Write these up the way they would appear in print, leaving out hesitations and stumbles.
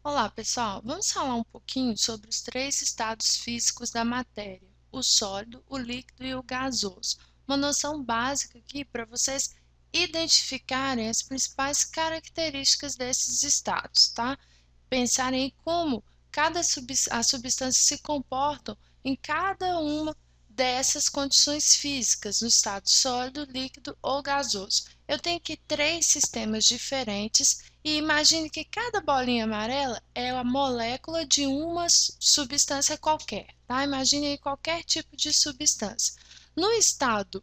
Olá, pessoal! Vamos falar um pouquinho sobre os três estados físicos da matéria: o sólido, o líquido e o gasoso. Uma noção básica aqui para vocês identificarem as principais características desses estados, tá? Pensarem em como as substâncias se comportam em cada uma dessas condições físicas, no estado sólido, líquido ou gasoso. Eu tenho aqui três sistemas diferentes e imagine que cada bolinha amarela é a molécula de uma substância qualquer, tá? Imagine aí qualquer tipo de substância. No estado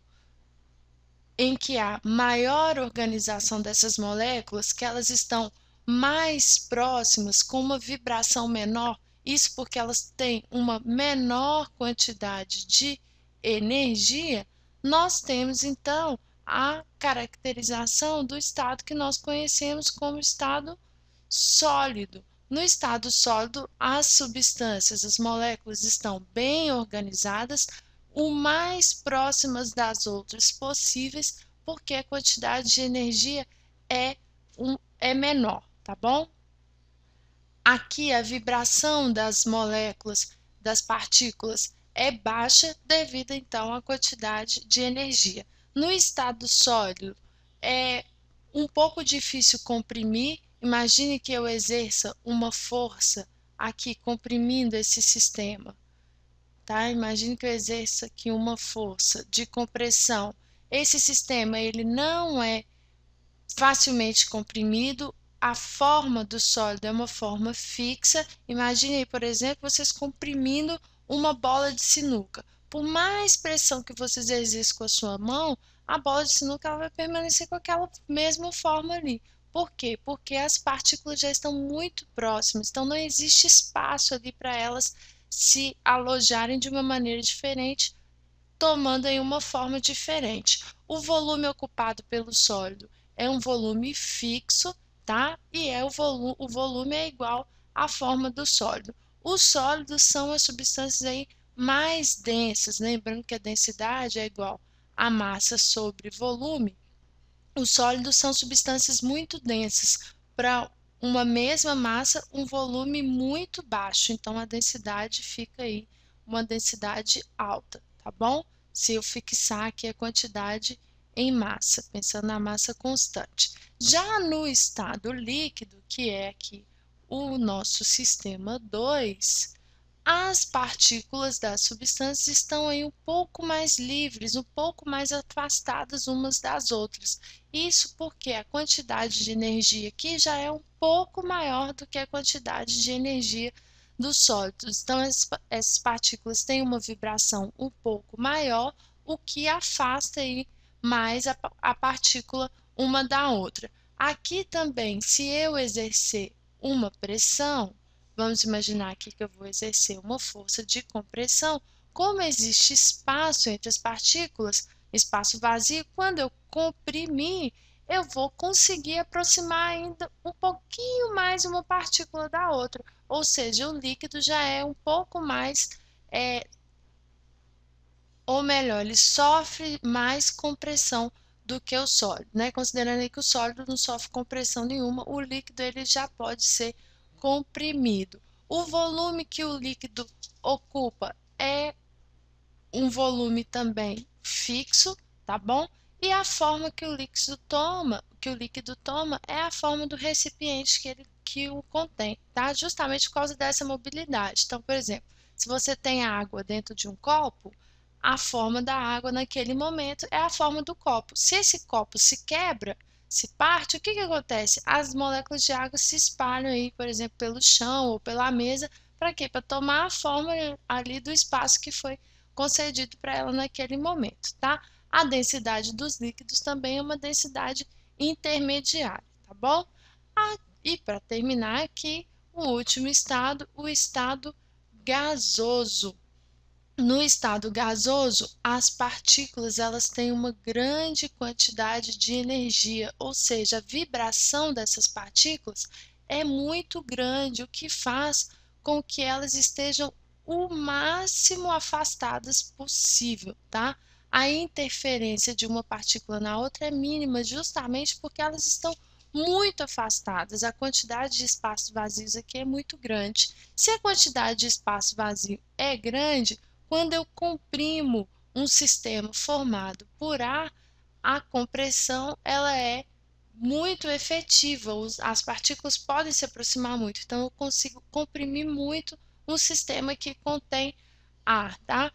em que há maior organização dessas moléculas, que elas estão mais próximas, com uma vibração menor, isso porque elas têm uma menor quantidade de energia, nós temos então a caracterização do estado que nós conhecemos como estado sólido. No estado sólido, as substâncias, as moléculas estão bem organizadas, o mais próximas das outras possíveis, porque a quantidade de energia é menor, tá bom? Aqui a vibração das moléculas, das partículas, é baixa devido então à quantidade de energia. No estado sólido, é um pouco difícil comprimir. Imagine que eu exerça uma força aqui comprimindo esse sistema, tá? Imagine que eu exerça aqui uma força de compressão. Esse sistema ele não é facilmente comprimido. A forma do sólido é uma forma fixa. Imagine aí, por exemplo, vocês comprimindo uma bola de sinuca. Por mais pressão que vocês exerçam com a sua mão, a bola de sinuca ela vai permanecer com aquela mesma forma ali. Por quê? Porque as partículas já estão muito próximas, então não existe espaço ali para elas se alojarem de uma maneira diferente, tomando aí uma forma diferente. O volume ocupado pelo sólido é um volume fixo, tá? E o volume é igual à forma do sólido. Os sólidos são as substâncias aí mais densas, lembrando que a densidade é igual a massa sobre volume. Os sólidos são substâncias muito densas. Para uma mesma massa, um volume muito baixo, então a densidade fica aí uma densidade alta, tá bom? Se eu fixar aqui a quantidade em massa, pensando na massa constante. Já no estado líquido, que é aqui o nosso sistema 2, as partículas das substâncias estão aí um pouco mais livres, um pouco mais afastadas umas das outras. Isso porque a quantidade de energia aqui já é um pouco maior do que a quantidade de energia dos sólidos. Então, essas partículas têm uma vibração um pouco maior, o que afasta aí mais a partícula uma da outra. Aqui também, se eu exercer uma pressão, vamos imaginar aqui que eu vou exercer uma força de compressão. Como existe espaço entre as partículas, espaço vazio, quando eu comprimir, eu vou conseguir aproximar ainda um pouquinho mais uma partícula da outra. Ou seja, o líquido já é um pouco mais, ou melhor, ele sofre mais compressão do que o sólido, né? Considerando aí que o sólido não sofre compressão nenhuma, o líquido ele já pode ser comprimido. O volume que o líquido ocupa é um volume também fixo, tá bom? E a forma que o líquido toma é a forma do recipiente que o contém, tá? Justamente por causa dessa mobilidade. Então, por exemplo, se você tem água dentro de um copo, a forma da água naquele momento é a forma do copo. Se esse copo se quebra, se parte, o que que acontece? As moléculas de água se espalham aí, por exemplo, pelo chão ou pela mesa, para quê? Para tomar a forma ali do espaço que foi concedido para ela naquele momento, tá? A densidade dos líquidos também é uma densidade intermediária, tá bom? E para terminar aqui, o último estado, o estado gasoso. No estado gasoso, as partículas elas têm uma grande quantidade de energia, ou seja, a vibração dessas partículas é muito grande, o que faz com que elas estejam o máximo afastadas possível, tá? A interferência de uma partícula na outra é mínima, justamente porque elas estão muito afastadas. A quantidade de espaços vazios aqui é muito grande. Se a quantidade de espaço vazio é grande, quando eu comprimo um sistema formado por ar, a compressão ela é muito efetiva, as partículas podem se aproximar muito, então eu consigo comprimir muito um sistema que contém ar, tá?